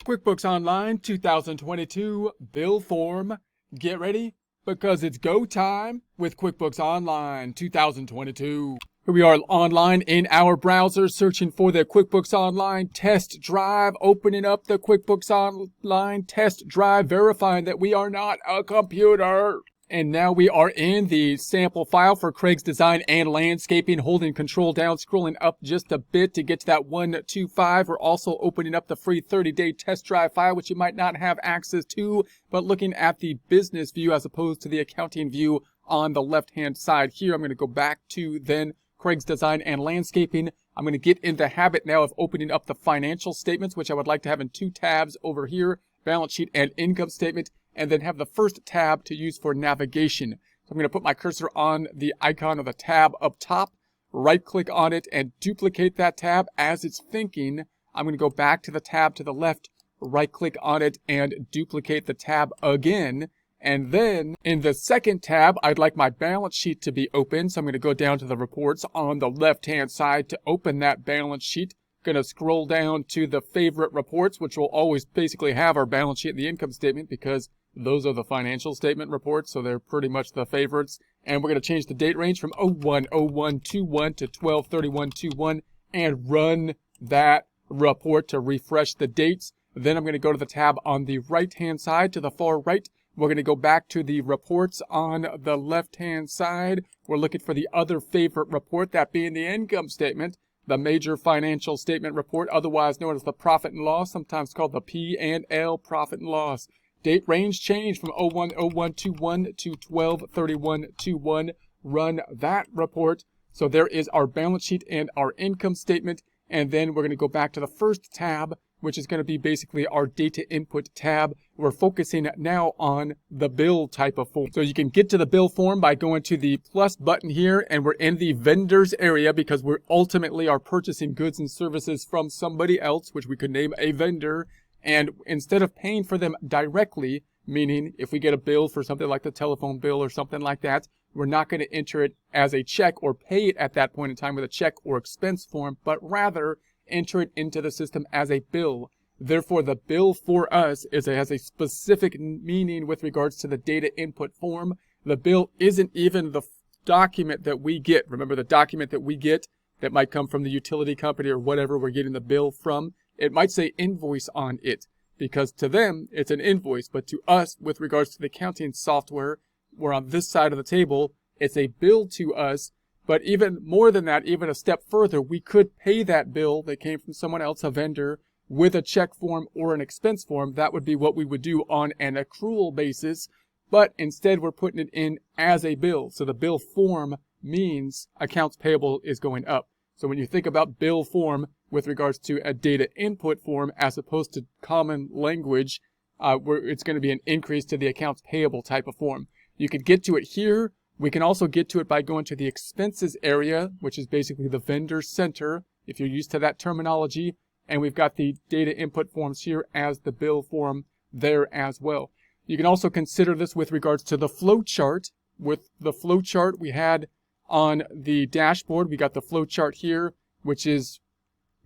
QuickBooks Online 2022 Bill Form. Get ready because it's go time with QuickBooks Online 2022. Here we are online in our browser searching for the QuickBooks Online test drive, opening up the QuickBooks Online test drive, verifying that we are not a computer. And now we are in the sample file for Craig's Design and Landscaping, holding control down, scrolling up just a bit to get to that 125. We're also opening up the free 30-day test drive file, which you might not have access to, but looking at the business view as opposed to the accounting view on the left-hand side here. I'm going to go back to then Craig's Design and Landscaping. I'm going to get in the habit now of opening up the financial statements, which I would like to have in two tabs over here, balance sheet and income statement, and then have the first tab to use for navigation. So I'm going to put my cursor on the icon of the tab up top, right click on it and duplicate that tab. As it's thinking, I'm going to go back to the tab to the left, right click on it and duplicate the tab again. And then in the second tab, I'd like my balance sheet to be open. So I'm going to go down to the reports on the left-hand side to open that balance sheet. Going to scroll down to the favorite reports, which will always basically have our balance sheet and the income statement because those are the financial statement reports, so they're pretty much the favorites. And we're going to change the date range from 01/01/21 to 12/31/21 and run that report to refresh the dates. Then I'm going to go to the tab on the right-hand side to the far right. We're going to go back to the reports on the left-hand side. We're looking for the other favorite report, that being the income statement, the major financial statement report, otherwise known as the profit and loss, sometimes called the P&L, profit and loss. Date range change from 01/01/21 to 12/31/21. Run that report. So there is our balance sheet and our income statement. And then we're going to go back to the first tab, which is going to be basically our data input tab. We're focusing now on the bill type of form. So you can get to the bill form by going to the plus button here, and we're in the vendors area because we ultimately are purchasing goods and services from somebody else, which we could name a vendor. And instead of paying for them directly, meaning if we get a bill for something like the telephone bill or something like that, we're not going to enter it as a check or pay it at that point in time with a check or expense form, but rather enter it into the system as a bill. Therefore, the bill for us has a specific meaning with regards to the data input form. The bill isn't even the document that we get. Remember, the document that we get that might come from the utility company or whatever we're getting the bill from. It might say invoice on it because to them it's an invoice, but to us, with regards to the accounting software, we're on this side of the table, it's a bill to us. But even more than that, even a step further, we could pay that bill that came from someone else, a vendor, with a check form or an expense form. That would be what we would do on an accrual basis. But instead, we're putting it in as a bill. So the bill form means accounts payable is going up. So when you think about bill form with regards to a data input form as opposed to common language, where it's going to be an increase to the accounts payable type of form. You could get to it here. We can also get to it by going to the expenses area, which is basically the vendor center, if you're used to that terminology. And we've got the data input forms here as the bill form there as well. You can also consider this with regards to the flow chart. With the flow chart we had on the dashboard, we got the flow chart here, which is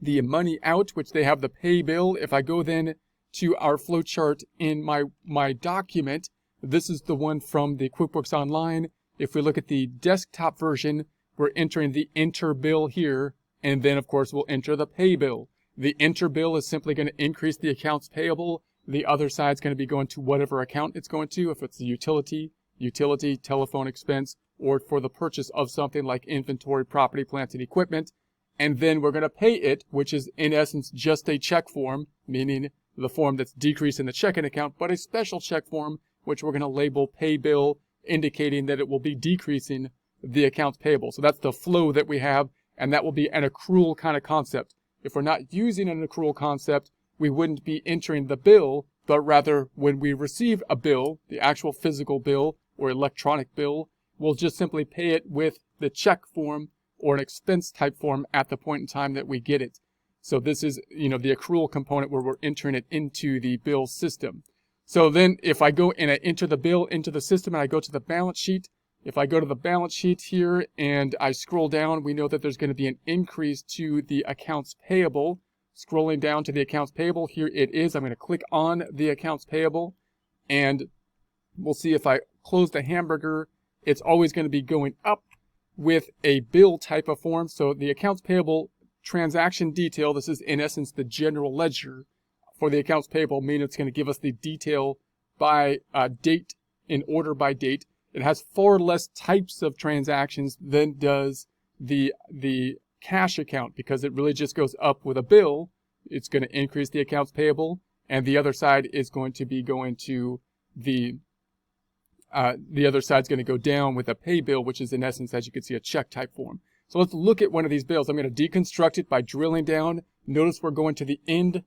the money out, which they have the pay bill. If I go then to our flow chart in my document, this is the one from the QuickBooks Online. If we look at the desktop version, we're entering the enter bill here, and then of course we'll enter the pay bill. The enter bill is simply going to increase the accounts payable. The other side is going to be going to whatever account it's going to, if it's the utility, telephone expense, or for the purchase of something like inventory, property, plant, and equipment. And then we're going to pay it, which is in essence just a check form, meaning the form that's decreasing the checking account, but a special check form, which we're going to label pay bill, indicating that it will be decreasing the accounts payable. So that's the flow that we have, and that will be an accrual kind of concept. If we're not using an accrual concept, we wouldn't be entering the bill, but rather when we receive a bill, the actual physical bill or electronic bill, we'll just simply pay it with the check form or an expense type form at the point in time that we get it. So this is, the accrual component where we're entering it into the bill system. So then if I go and I enter the bill into the system and I go to the balance sheet, if I go to the balance sheet here and I scroll down, we know that there's going to be an increase to the accounts payable. Scrolling down to the accounts payable, here it is. I'm going to click on the accounts payable, and we'll see if I close the hamburger, it's always going to be going up with a bill type of form. So the accounts payable transaction detail, this is in essence the general ledger for the accounts payable, meaning it's going to give us the detail by date, in order by date. It has far less types of transactions than does the cash account, because it really just goes up with a bill. It's going to increase the accounts payable, and the other side is going to be going to the other side's going to go down with a pay bill, which is in essence, as you can see, a check type form. So let's look at one of these bills. I'm going to deconstruct it by drilling down. Notice we're going to the end,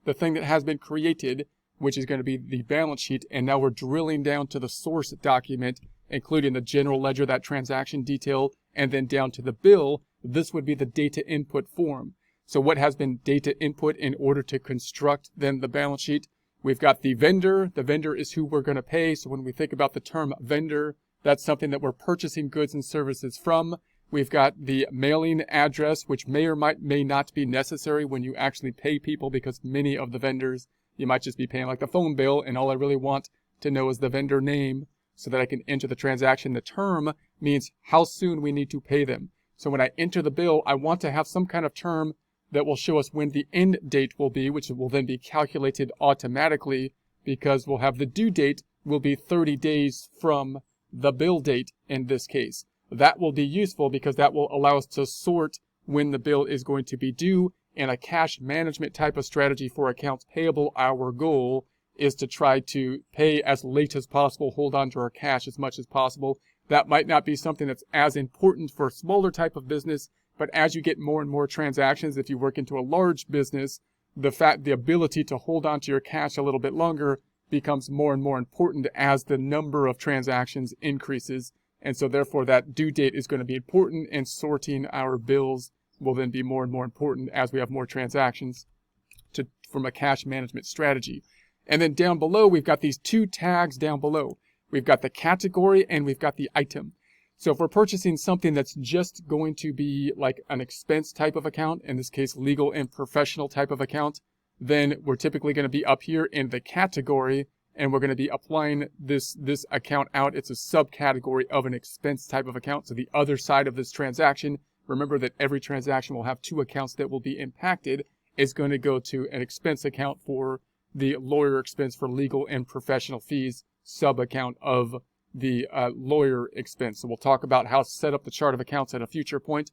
the thing that has been created, which is going to be the balance sheet. And now we're drilling down to the source document, including the general ledger, that transaction detail, and then down to the bill. This would be the data input form. So what has been data input in order to construct then the balance sheet? We've got the vendor. The vendor is who we're going to pay. So when we think about the term vendor, that's something that we're purchasing goods and services from. We've got the mailing address, which may or may not be necessary when you actually pay people, because many of the vendors, you might just be paying like the phone bill, and all I really want to know is the vendor name so that I can enter the transaction. The term means how soon we need to pay them. So when I enter the bill, I want to have some kind of term that will show us when the end date will be, which will then be calculated automatically, because we'll have the due date will be 30 days from the bill date in this case. That will be useful because that will allow us to sort when the bill is going to be due. In a cash management type of strategy for accounts payable, our goal is to try to pay as late as possible, hold on to our cash as much as possible. That might not be something that's as important for a smaller type of business, but as you get more and more transactions, if you work into a large business, the ability to hold on to your cash a little bit longer becomes more and more important as the number of transactions increases. And so therefore that due date is going to be important, and sorting our bills will then be more and more important as we have more transactions from a cash management strategy. And then down below, we've got these two tags down below. We've got the category and we've got the item. So if we're purchasing something that's just going to be like an expense type of account, in this case, legal and professional type of account, then we're typically going to be up here in the category, and we're going to be applying this account out. It's a subcategory of an expense type of account. So the other side of this transaction, remember that every transaction will have two accounts that will be impacted, is going to go to an expense account for the lawyer expense for legal and professional fees, sub account of the lawyer expense. So we'll talk about how to set up the chart of accounts at a future point,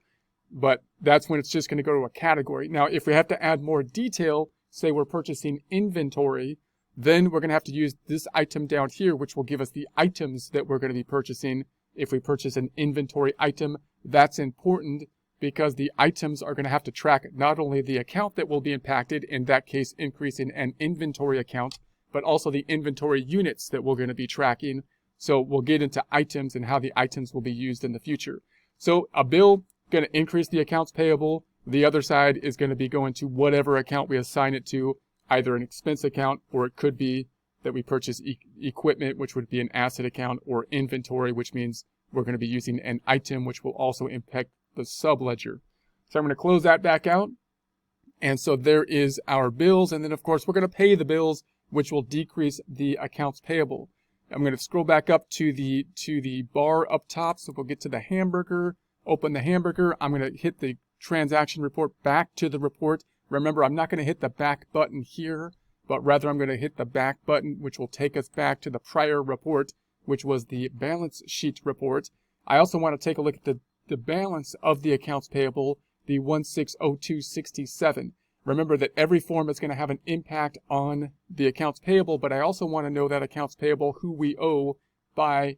but that's when it's just going to go to a category. Now, if we have to add more detail, say we're purchasing inventory, then we're going to have to use this item down here, which will give us the items that we're going to be purchasing. If we purchase an inventory item, that's important because the items are going to have to track not only the account that will be impacted, in that case increasing an inventory account, but also the inventory units that we're going to be tracking. So we'll get into items and how the items will be used in the future. So a bill going to increase the accounts payable. The other side is going to be going to whatever account we assign it to, either an expense account, or it could be that we purchase equipment, which would be an asset account, or inventory, which means we're going to be using an item, which will also impact the subledger. So I'm going to close that back out. And so there is our bills. And then of course we're going to pay the bills, which will decrease the accounts payable. I'm going to scroll back up to the bar up top. So we'll get to the hamburger, open the hamburger. I'm going to hit the transaction report back to the report. Remember, I'm not going to hit the back button here, but rather I'm going to hit the back button, which will take us back to the prior report, which was the balance sheet report. I also want to take a look at the balance of the accounts payable, the 160267. Remember that every form is going to have an impact on the accounts payable, but I also want to know that accounts payable, who we owe by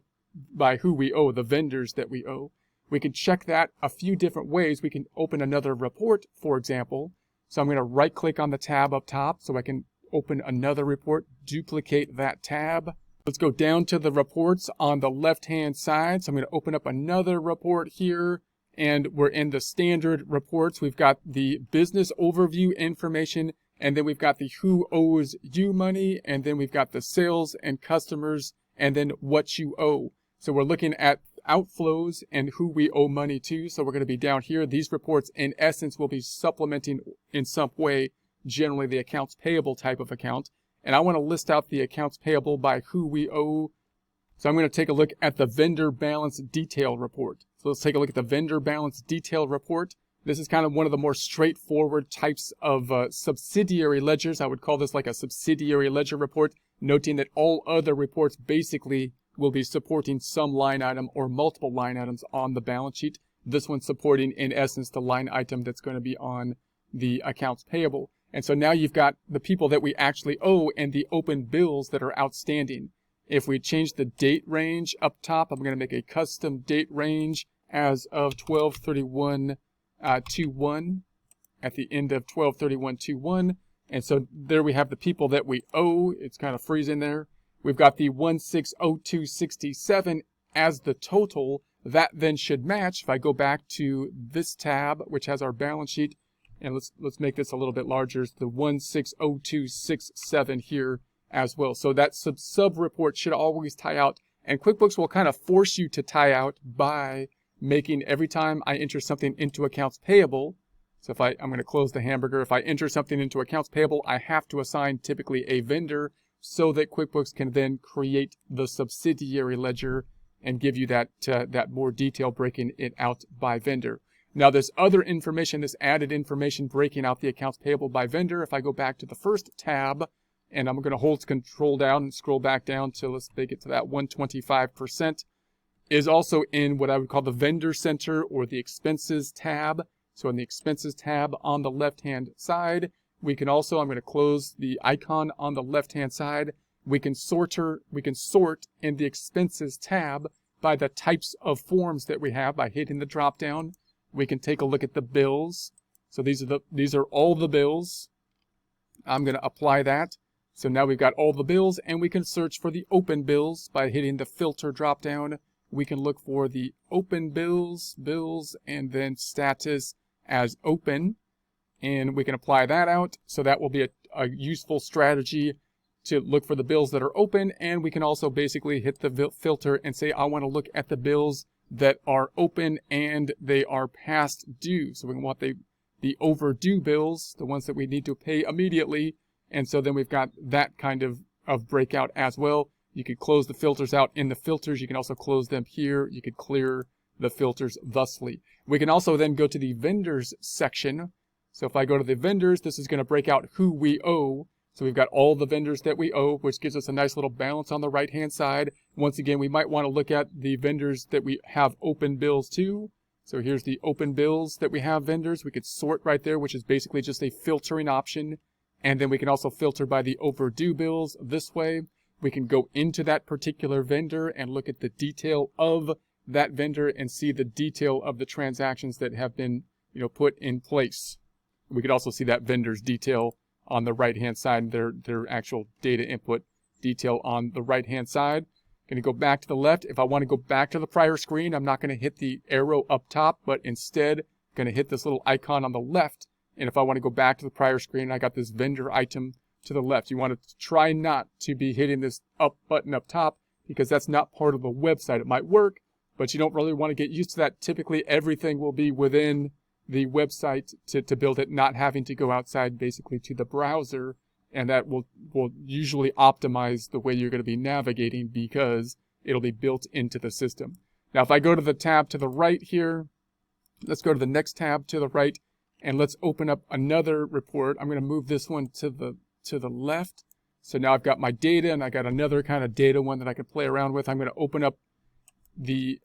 who we owe, the vendors that we owe. We can check that a few different ways. We can open another report, for example. So I'm going to right click on the tab up top so I can open another report, duplicate that tab. Let's go down to the reports on the left-hand side. So I'm going to open up another report here, and we're in the standard reports. We've got the business overview information, and then we've got the who owes you money, and then we've got the sales and customers, and then what you owe. So we're looking at outflows and who we owe money to. So we're going to be down here. These reports in essence will be supplementing in some way generally the accounts payable type of account. And I want to list out the accounts payable by who we owe. So I'm going to take a look at the vendor balance detail report. So let's take a look at the vendor balance detail report. This is kind of one of the more straightforward types of subsidiary ledgers. I would call this like a subsidiary ledger report, noting that all other reports basically will be supporting some line item or multiple line items on the balance sheet. This one's supporting, in essence, the line item that's going to be on the accounts payable. And so now you've got the people that we actually owe and the open bills that are outstanding. If we change the date range up top, I'm going to make a custom date range as of 12/31/21 at the end of 12/31/21. And so there we have the people that we owe. It's kind of freezing there. We've got the 160267 as the total. That then should match if I go back to this tab, which has our balance sheet. And let's make this a little bit larger. It's the 160267 here as well. So that sub report should always tie out. And QuickBooks will kind of force you to tie out by making every time I enter something into accounts payable. So if I'm going to close the hamburger. If I enter something into accounts payable, I have to assign typically a vendor so that QuickBooks can then create the subsidiary ledger and give you that more detail breaking it out by vendor. Now this other information, this added information breaking out the accounts payable by vendor, if I go back to the first tab, and I'm going to hold control down and scroll back down to, let's make it to that 125%, is also in what I would call the vendor center or the expenses tab. So in the expenses tab on the left-hand side, we can also, I'm going to close the icon on the left-hand side. We can sort in the expenses tab by the types of forms that we have by hitting the drop down. We can take a look at the bills. So these are all the bills. I'm going to apply that. So now we've got all the bills, and we can search for the open bills by hitting the filter drop down. We can look for the open bills, and then status as open, and we can apply that out. So that will be a useful strategy to look for the bills that are open. And we can also basically hit the filter and say, I want to look at the bills that are open and they are past due. So we want the overdue bills, the ones that we need to pay immediately. And so then we've got that kind of breakout as well. You could close the filters out in the filters. You can also close them here. You could clear the filters thusly. We can also then go to the vendors section. So if I go to the vendors, this is going to break out who we owe. So we've got all the vendors that we owe, which gives us a nice little balance on the right-hand side. Once again, we might want to look at the vendors that we have open bills to. So here's the open bills that we have vendors. We could sort right there, which is basically just a filtering option. And then we can also filter by the overdue bills this way. We can go into that particular vendor and look at the detail of that vendor and see the detail of the transactions that have been, put in place. We could also see that vendor's detail on the right-hand side, their actual data input detail on the right-hand side. Going to go back to the left. If I want to go back to the prior screen, I'm not going to hit the arrow up top, but instead going to hit this little icon on the left. And if I want to go back to the prior screen, I got this vendor item to the left. You want to try not to be hitting this up button up top because that's not part of the website. It might work, but you don't really want to get used to that. Typically, everything will be within the website to build it, not having to go outside basically to the browser, and that will usually optimize the way you're going to be navigating because it'll be built into the system. Now, if I go to the tab to the right here, let's go to the next tab to the right, and let's open up another report. I'm going to move this one to the left. So now I've got my data, and I got another kind of data one that I can play around with. I'm going to open up the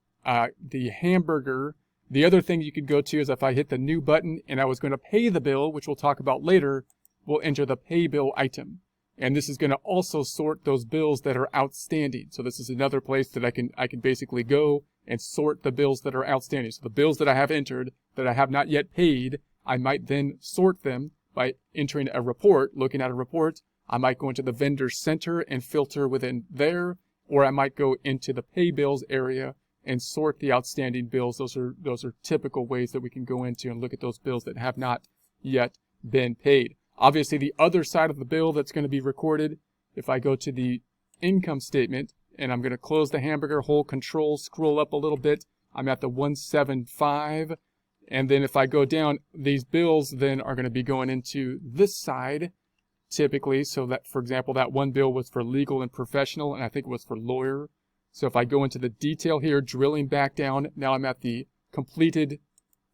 hamburger. The other thing you could go to is if I hit the new button and I was going to pay the bill, which we'll talk about later, we'll enter the pay bill item. And this is going to also sort those bills that are outstanding. So this is another place that I can basically go and sort the bills that are outstanding. So the bills that I have entered that I have not yet paid, I might then sort them by entering a report, looking at a report. I might go into the vendor center and filter within there, or I might go into the pay bills area and sort the outstanding bills. Those are typical ways that we can go into and look at those bills that have not yet been paid. Obviously, the other side of the bill that's going to be recorded, if I go to the income statement and I'm going to close the hamburger, hold control, scroll up a little bit, I'm at the 175. And then if I go down, these bills then are going to be going into this side typically. So that, for example, that one bill was for legal and professional, and I think it was for lawyer. So if I go into the detail here, drilling back down, now I'm at the completed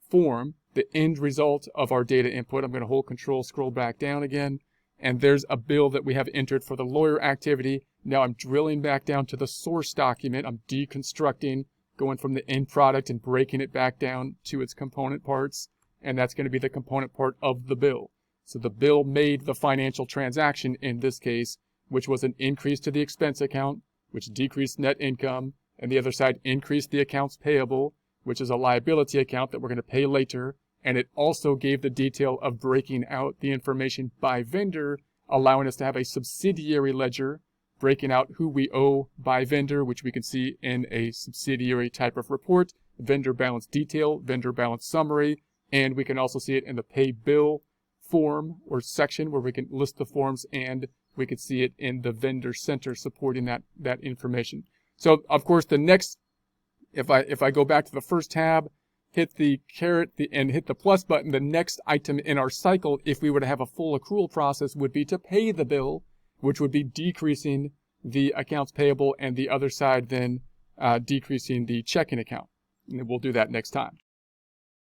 form, the end result of our data input. I'm going to hold Control, scroll back down again, and there's a bill that we have entered for the lawyer activity. Now I'm drilling back down to the source document. I'm deconstructing, going from the end product and breaking it back down to its component parts, and that's going to be the component part of the bill. So the bill made the financial transaction in this case, which was an increase to the expense account, which decreased net income, and the other side increased the accounts payable, which is a liability account that we're going to pay later, and it also gave the detail of breaking out the information by vendor, allowing us to have a subsidiary ledger, breaking out who we owe by vendor, which we can see in a subsidiary type of report, vendor balance detail, vendor balance summary, and we can also see it in the pay bill form or section where we can list the forms, and we can see it in the vendor center supporting that information. So of course the next, if I go back to the first tab, hit the caret and hit the plus button, the next item in our cycle, if we were to have a full accrual process, would be to pay the bill, which would be decreasing the accounts payable, and the other side then decreasing the checking account. And we'll do that next time.